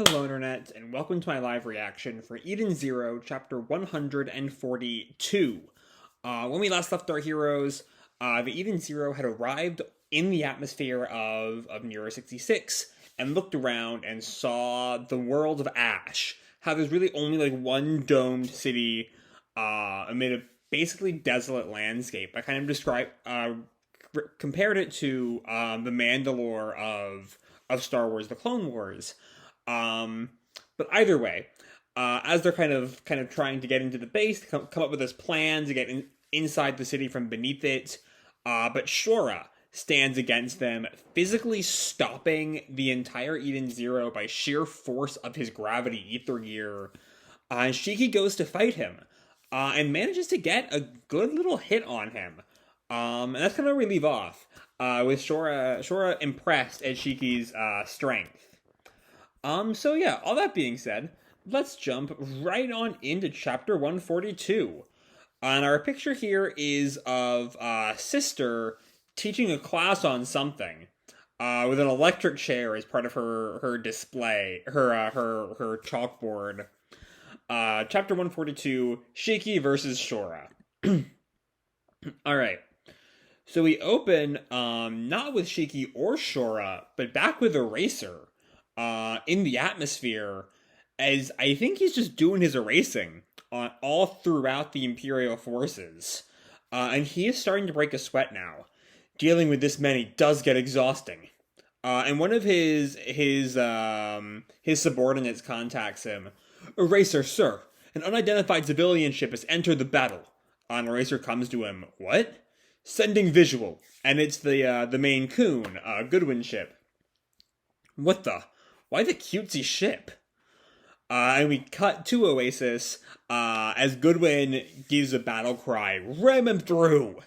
Hello Internet, and welcome to my live reaction for Eden Zero, chapter 142. When we last left our heroes, the Eden Zero had arrived in the atmosphere of Nero 66, and looked around and saw the world of Ash. How there's really only like one domed city amid a basically desolate landscape. I kind of compared it to the Mandalore of Star Wars: The Clone Wars. But either way, as they're kind of trying to get into the base, come up with this plan to get inside the city from beneath it, but Shura stands against them, physically stopping the entire Eden Zero by sheer force of his gravity ether gear. And Shiki goes to fight him, and manages to get a good little hit on him. And that's kind of where we leave off, with Shura impressed at Shiki's strength. So yeah, all that being said, let's jump right on into chapter 142. And our picture here is of Sister teaching a class on something, with an electric chair as part of her display, her chalkboard. Chapter 142, Shiki versus Shura. Alright. So we open, not with Shiki or Shura, but back with Eraser. In the atmosphere, as I think he's just doing his erasing all throughout the Imperial forces. And he is starting to break a sweat now. Dealing with this many does get exhausting. And one of his subordinates contacts him. "Eraser, sir, an unidentified civilian ship has entered the battle." And Eraser comes to him. "What?" "Sending visual." And it's the main coon, Goodwin ship. "What the? Why the cutesy ship?" And we cut to Oasis, as Goodwin gives a battle cry, "Ram him through!"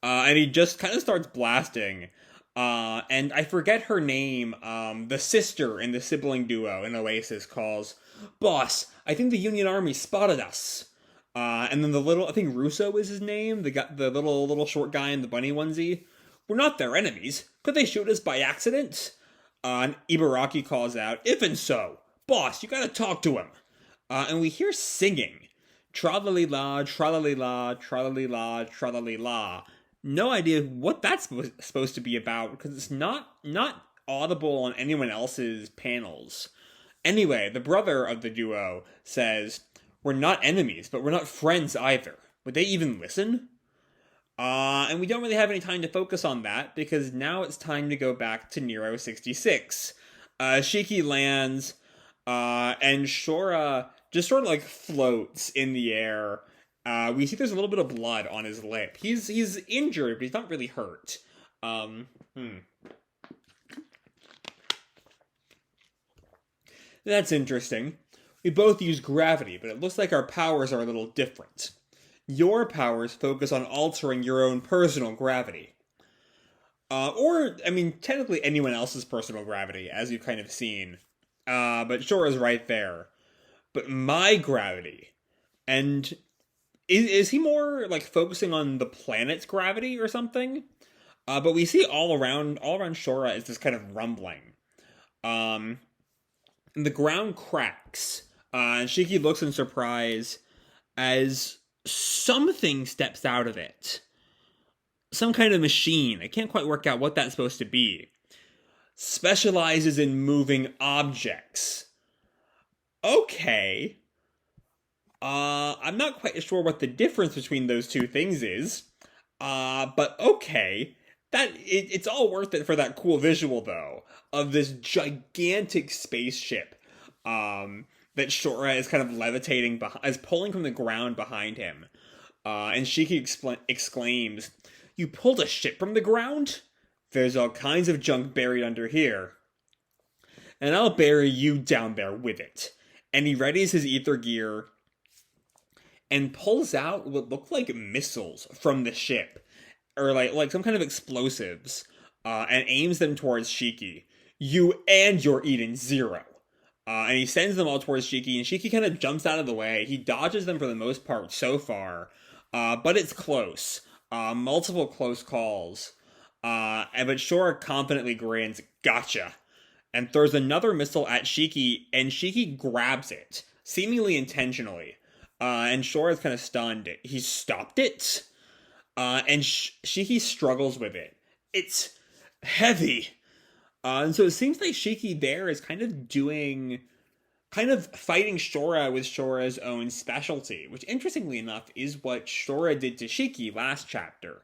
And he just kind of starts blasting. And I forget her name, the sister in the sibling duo in Oasis calls, "Boss, I think the Union Army spotted us." And then I think Russo is his name, the little short guy in the bunny onesie. "We're not their enemies. Could they shoot us by accident?" And Ibaraki calls out, "Even so, boss, you gotta talk to him." And we hear singing. Tra-la-li-la, tra-la-li-la, tra-la-li-la, tra-la-li-la. No idea what that's supposed to be about, because it's not audible on anyone else's panels. Anyway, the brother of the duo says, "We're not enemies, but we're not friends either. Would they even listen?" And we don't really have any time to focus on that, because now it's time to go back to Nero 66. Shiki lands, and Shura just sort of like floats in the air. We see there's a little bit of blood on his lip. He's injured, but he's not really hurt. That's interesting. We both use gravity, but it looks like our powers are a little different. Your powers focus on altering your own personal gravity. Technically anyone else's personal gravity, as you've kind of seen. But Shora's right there. But my gravity. And is he more, like, focusing on the planet's gravity or something? But we see all around Shora is this kind of rumbling. And the ground cracks. And Shiki looks in surprise as something steps out of it. Some kind of machine. I can't quite work out what that's supposed to be. Specializes in moving objects. Okay. I'm not quite sure what the difference between those two things is. But okay. It's all worth it for that cool visual, though, of this gigantic spaceship. That Shura is kind of levitating is pulling from the ground behind him. And Shiki exclaims, "You pulled a ship from the ground? There's all kinds of junk buried under here. And I'll bury you down there with it." And he readies his ether gear and pulls out what look like missiles from the ship. Or like some kind of explosives. And aims them towards Shiki. "You and your Eden Zero." And he sends them all towards Shiki, and Shiki kind of jumps out of the way. He dodges them for the most part so far, but it's close. Multiple close calls. But Shura confidently grins, "Gotcha." and throws another missile at Shiki, and Shiki grabs it, seemingly intentionally. And Shura is kind of stunned. He stopped it, and Shiki struggles with it. It's heavy. And so it seems like Shiki there is kind of fighting Shura with Shura's own specialty, which interestingly enough is what Shura did to Shiki last chapter.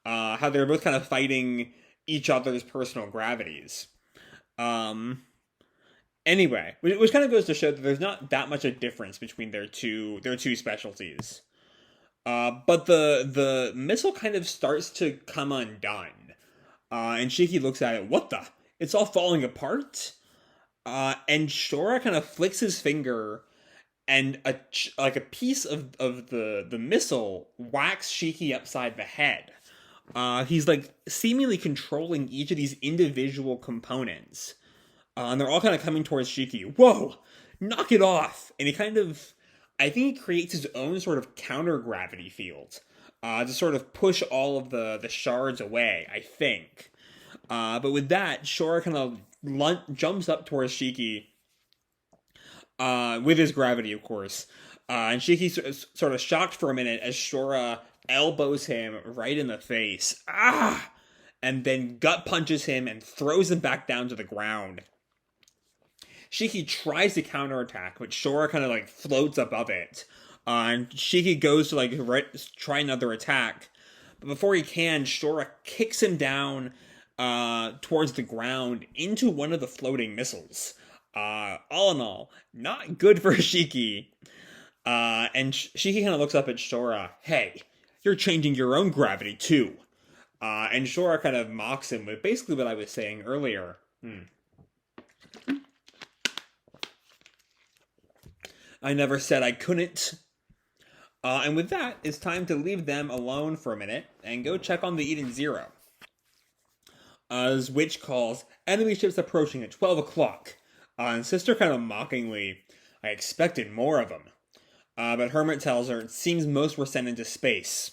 How they're both kind of fighting each other's personal gravities. Anyway, which kind of goes to show that there's not that much a difference between their two specialties. But the missile kind of starts to come undone. And Shiki looks at it. What the? It's all falling apart? And Shura kind of flicks his finger, and a piece of the missile whacks Shiki upside the head. He's like seemingly controlling each of these individual components. And they're all kind of coming towards Shiki. Whoa! Knock it off! And he kind of, I think he creates his own sort of counter-gravity field. To sort of push all of the shards away, I think. But with that, Shura kind of jumps up towards Shiki. With his gravity, of course. And Shiki sort of shocked for a minute as Shura elbows him right in the face. Ah! And then gut punches him and throws him back down to the ground. Shiki tries to counterattack, but Shura kind of like floats above it. And Shiki goes to try another attack. But before he can, Shura kicks him down towards the ground into one of the floating missiles. All in all, not good for Shiki. And Shiki kind of looks up at Shura. Hey, you're changing your own gravity too. And Shura kind of mocks him with basically what I was saying earlier. I never said I couldn't. And with that, it's time to leave them alone for a minute and go check on the Eden Zero. As Witch calls, enemy ships approaching at 12 o'clock. And Sister kind of mockingly, I expected more of them. But Hermit tells her it seems most were sent into space.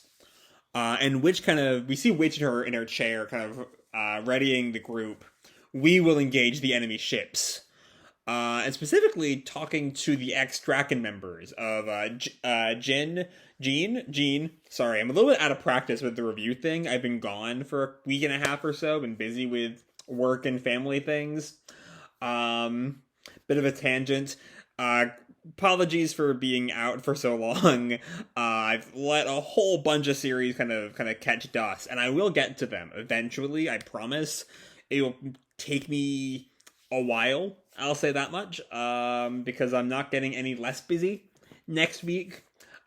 And Witch we see Witch in her chair, kind of readying the group. We will engage the enemy ships. And specifically talking to the Ex-Drakken members of Jean. Sorry, I'm a little bit out of practice with the review thing. I've been gone for a week and a half or so, been busy with work and family things. Bit of a tangent. Apologies for being out for so long. I've let a whole bunch of series kind of catch dust, and I will get to them eventually, I promise. It will take me a while, I'll say that much, because I'm not getting any less busy next week.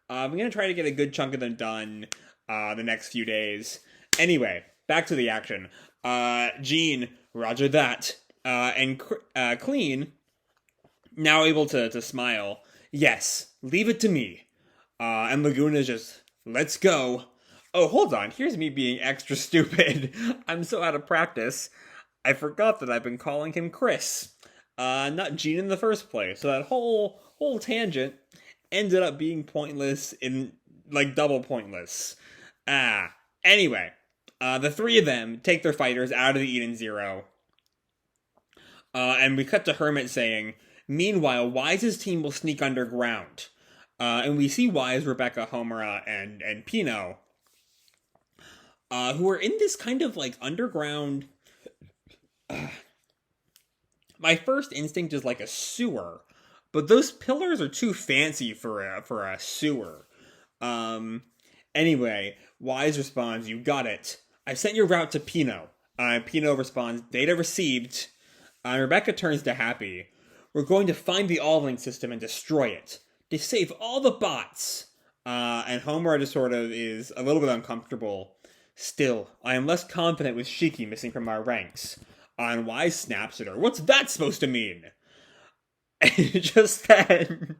I'm going to try to get a good chunk of them done the next few days. Anyway, back to the action. Jean, roger that. And Clean, now able to smile. Yes, leave it to me. And Laguna's just, let's go. Oh, hold on. Here's me being extra stupid. I'm so out of practice. I forgot that I've been calling him Chris. Not Jean in the first place. So that whole tangent ended up being pointless double pointless. Anyway, the three of them take their fighters out of the Eden Zero. And we cut to Hermit saying, meanwhile, Wise's team will sneak underground. And we see Wise, Rebecca, Homura, and Pino, who are in this kind of underground. My first instinct is like a sewer, but those pillars are too fancy for a sewer. Anyway, Wise responds, you got it. I sent your route to Pino. Pino responds, data received. Rebecca turns to Happy. We're going to find the all-link system and destroy it. To save all the bots. And Homura just sort of is a little bit uncomfortable. Still, I am less confident with Shiki missing from our ranks. And Wise snaps at her. What's that supposed to mean? And just then,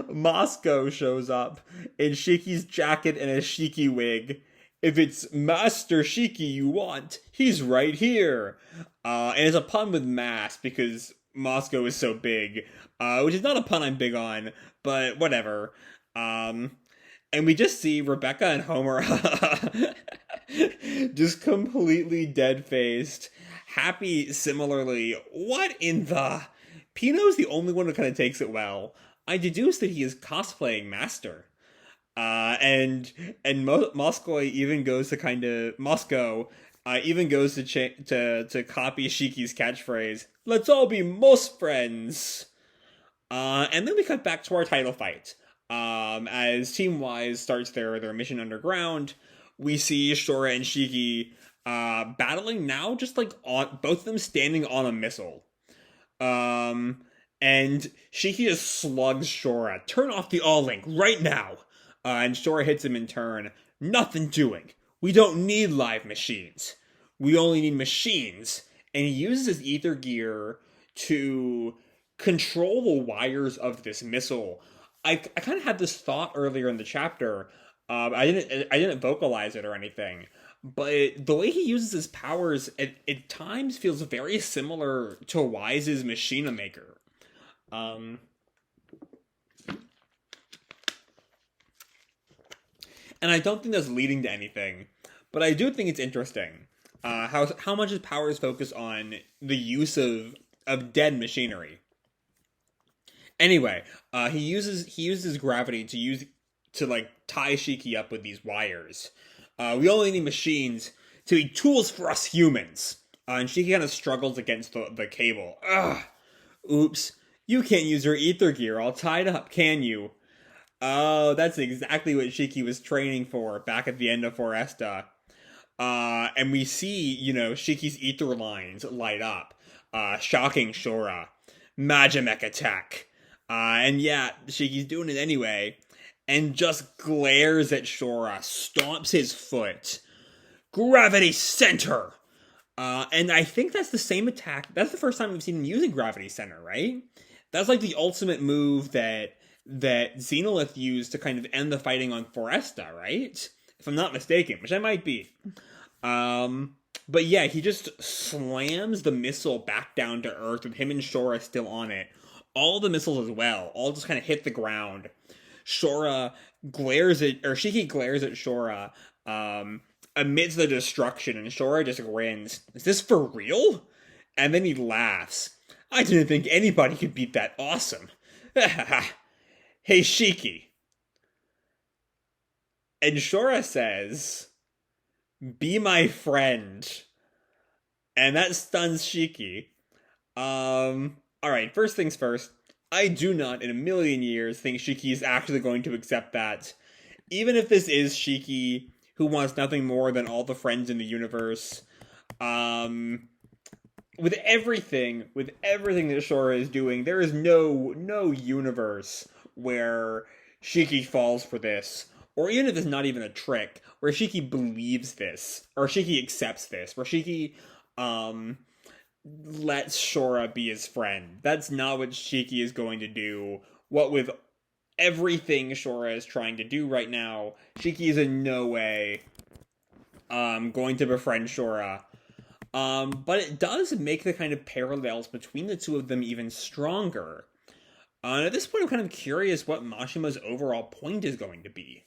Moscow shows up in Shiki's jacket and a Shiki wig. If it's Master Shiki you want, he's right here. And it's a pun with mass because Moscow is so big, which is not a pun I'm big on, but whatever. And we just see Rebecca and Homura just completely dead-faced. Happy, similarly, what in the... Pino's the only one who kind of takes it well. I deduce that he is cosplaying Master. And Moscow even goes to even goes to copy Shiki's catchphrase, "Let's all be most friends." And then we cut back to our title fight. As Team Weisz starts their mission underground, we see Shura and Shiki battling now, just like on both of them standing on a missile. And Shiki just slugs Shura. "Turn off the all-link right now." And Shura hits him in turn. "Nothing doing. We don't need live machines. We only need machines." And he uses his ether gear to control the wires of this missile. I kind of had this thought earlier in the chapter. I didn't vocalize it or anything, but the way he uses his powers at times feels very similar to Wise's Machina Maker. And I don't think that's leading to anything, but I do think it's interesting how much his powers focus on the use of dead machinery. Anyway, he uses gravity to like tie Shiki up with these wires. We only need machines to be tools for us humans. And Shiki kind of struggles against the cable. Ugh. "Oops, you can't use your ether gear all tied up, can you?" Oh, that's exactly what Shiki was training for back at the end of Foresta. And we see, Shiki's ether lines light up, shocking Shura. Magimech attack. And yeah, Shiki's doing it anyway, and just glares at Shura, stomps his foot. Gravity Center! And I think that's the same attack. That's the first time we've seen him using Gravity Center, right? That's like the ultimate move that Xenolith used to kind of end the fighting on Foresta, right? If I'm not mistaken, which I might be. But yeah, he just slams the missile back down to Earth with him and Shura still on it. All the missiles as well, all just kind of hit the ground. Shiki glares at Shura amidst the destruction, and Shura just grins. "Is this for real?" And then he laughs. "I didn't think anybody could beat that awesome." "Hey, Shiki." And Shura says, "Be my friend." And that stuns Shiki. Alright, first things first. I do not, in a million years, think Shiki is actually going to accept that. Even if this is Shiki, who wants nothing more than all the friends in the universe. With everything that Shura is doing, there is no universe where Shiki falls for this, or even if it's not even a trick, where Shiki believes this, or Shiki accepts this, where Shiki, lets Shura be his friend. That's not what Shiki is going to do. What with everything Shura is trying to do right now, Shiki is in no way, going to befriend Shura. But it does make the kind of parallels between the two of them even stronger. At this point, I'm kind of curious what Mashima's overall point is going to be.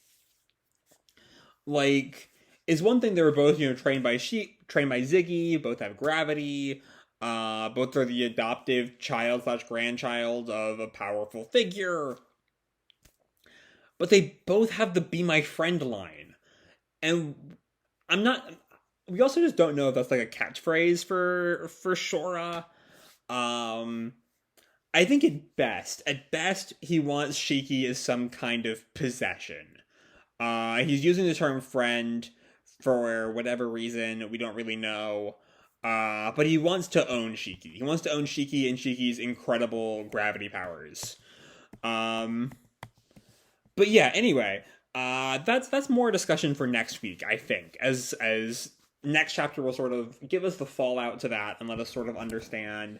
Like, it's one thing they were both, trained by Ziggy, both have gravity, both are the adoptive child/grandchild of a powerful figure. But they both have the "be my friend" line. And we also just don't know if that's like a catchphrase for Shura. I think at best, he wants Shiki as some kind of possession. He's using the term friend for whatever reason, we don't really know. But he wants to own Shiki. He wants to own Shiki and Shiki's incredible gravity powers. But yeah, anyway, that's more discussion for next week, I think. As next chapter will sort of give us the fallout to that and let us sort of understand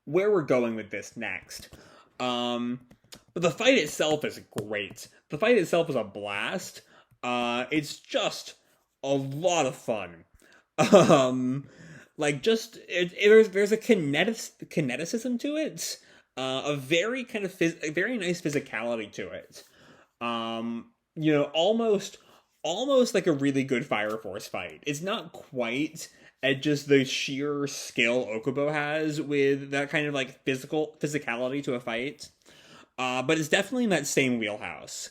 where we're going with this next. But the fight itself is great. The fight itself is a blast. It's just a lot of fun. There's a kineticism to it. A very nice physicality to it. Almost like a really good Fire Force fight. It's not quite at just the sheer skill Okubo has with that kind of like physicality to a fight. But it's definitely in that same wheelhouse.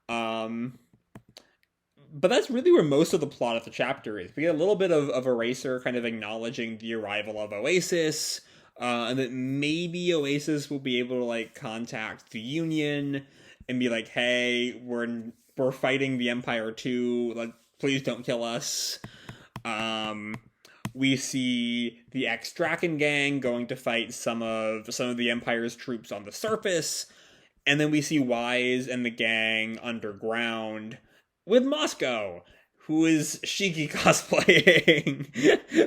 Um, but that's really where most of the plot of the chapter is. We get a little bit of Eraser kind of acknowledging the arrival of Oasis, and that maybe Oasis will be able to like contact the Union and be like, "Hey, we're fighting the Empire too. Like, please don't kill us." Um, we see the Ex-Drakken gang going to fight some of the Empire's troops on the surface, and then we see Weisz and the gang underground with Moscow, who is Shiki cosplaying,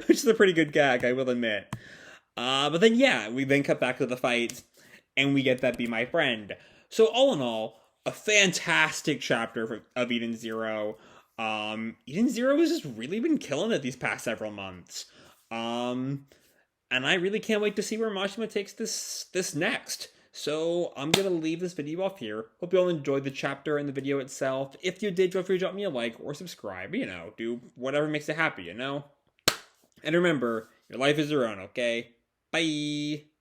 which is a pretty good gag, I will admit. But then, yeah, we then cut back to the fight, and we get that Be My Friend. So, all in all, a fantastic chapter of Eden Zero. Eden Zero has just really been killing it these past several months. And I really can't wait to see where Mashima takes this next. So I'm going to leave this video off here. Hope you all enjoyed the chapter and the video itself. If you did, feel free to drop me a like or subscribe. Do whatever makes you happy, And remember, your life is your own, okay? Bye!